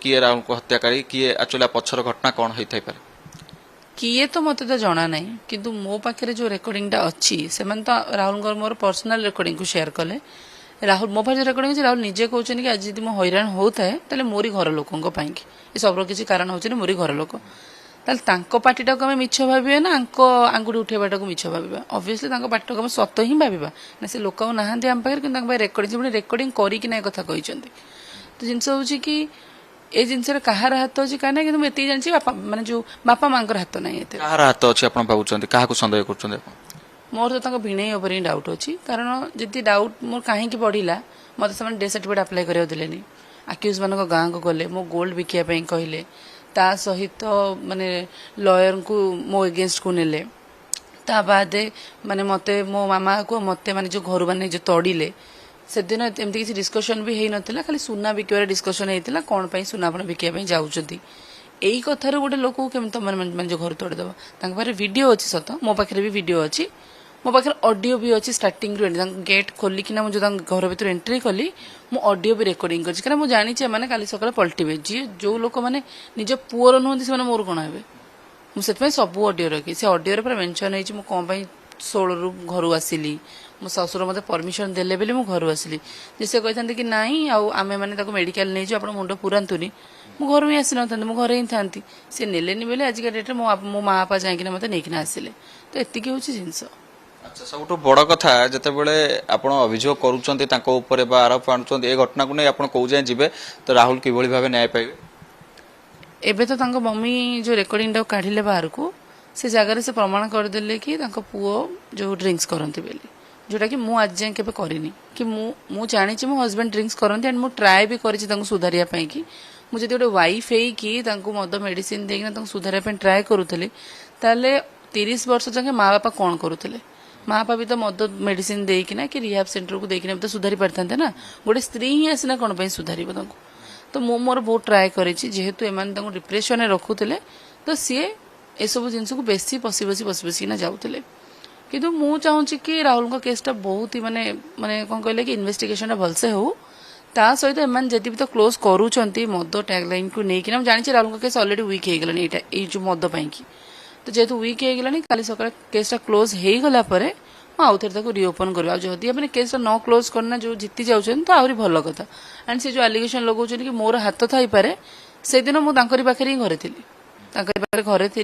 किए राहुल को हत्याकारी किए एक्चुअली पछर घटना कौन होता है किए तो मत तो जना ना किंतु मो पाखे जो रेकर्डिंग अच्छी से तो राहुल मोर पर्सनाल रेकर्डिंग को शेयर कले राहुल मो पाखे रेकर्डिंग अच्छी राहुल निजे कहते कि आज जब मैं हैरान होता है तेल मोरी घर लोकों सब किसी कारण हो मोरी घर लोक पार्टीटा को आम मिछ भावे ना आंगुठी उठेबाटा को मिछ भावा अबीयसली पार्टी को सत ही भावा ना से लोक नहांती आम पाखे कि रेकर्डिंग रेकर्डिंग करना कथा कहते तो जिनस हूँ कि ए जिनस कहार हाथ अच्छी कहीं कि मुझे जानी बापा माने जो बापा माँ हाथ ना कहार हाथ अच्छे आप भावुं क्या सन्देह कर मोर तो भिणई उपर ही डाउट अच्छी कारण जदि डाउट मोर कहीं बढ़ला मत से डेथ सर्टिफिकेट आप्लाय करा देलेनी आक्यूज मान गाँव को गले मो गोल्ड बिकापी कहले ता सहित माने लॉयर को मो एगेंस्ट को नेले ता बाद माने मते मो मामा को मते माने जो घर माने जो तड़िले से दिन एमती किसी डिस्कशन भी होता खाली सुना बिकबार डिस्कशन होता कौन पर सुना आप बिकापी जाऊँच यही कथार गोटे लोक केमी मैंने जो घर तोड़देव पाखे वीडियो अच्छी सत मो पाखे भी वीडियो अच्छी मो पाखे ऑडियो भी अच्छी स्टार्टिंग गेट खोलिकिना मुझे घर भर एंट्री कली मु ऑडियो भी रेकर्डिंग कर मुझे जानी मैंने काली सकाଳେ पलटिबे जी जो लोक मैंने निज पुअर नुहति से मोर कौन हे मुझे सब ऑडियो रखी से ऑडियो पूरा मेंशन हो कौन 16 रु घर आसिली मो ससुर मत परमिशन देले बेले मु घर आसिली जे कहते कि नाई आमे मैंने मेडिकल नहीं आप मुंड पुरातुनी मु घर ही आसी ना मु घर ही था सी नेलेनी बोले आजिका डेट्रे मो माँ बापा जाइना मत नहीं आसिले तो एति हूँ जिनस अच्छा सब बड़ कथा जिते बड़े आप अभियोग करुँच आरोप आणुंट ए घटना को नहीं आप कौ जाए जी तो राहुल किभली भाव न्याय पाइबे एबे तो मम्मी जो रेकर्डिंग काढ़िले बाहर को से जगार से प्रमाण करदे कि पुओ जो ड्रिंक्स करती बोली जोटा कि मु आज जाए केबे करिनी कि मु जानी मो हस्बैंड ड्रिंक्स करती एंड मु ट्राए भी करी सुधारिया कि मुझे गोटे वाइफ है मद मेडिसिन देना सुधारिया ट्राए करूली ताले 30 वर्ष जाके माँ बापा कौन करूले माँ बापा भी तो मद मेडिसिन देना कि रिहाब सेंटर को देखना भी तो सुधारी पारि ना गोटे स्त्री ही आसना कौन पर सुधार तो मु मोर बहुत ट्राए करेतु एम डिप्रेशन रखुले तो सी एसबू जिनस को बेसी पशि बसी बसी बसिना जाऊे किंतु मु चाहूँगी कि राहुल केसटा बहुत ही माने माने कौन कहले कि इन्वेस्टिगेशन भलसे हो ता सहित एम जब भी तो क्लोज करूँ मद टैगलाइन को लेकिन जानी राहुल केस अलरेडी वीक हो गलानी ये जो मद पाई तो जेहेतु वीक हो गलानी काली सका केसटा क्लोज हो गला आउ थे रिओपन कर जदि अपने केसटा न क्लोज करना जो जीति जाऊँ तो आहरी भल कथा एंड से जो आलिगेशन लगाउछन कि मोर हाथ थाई पारे से दिन मुझे पाखे ही घरे थी घरे थी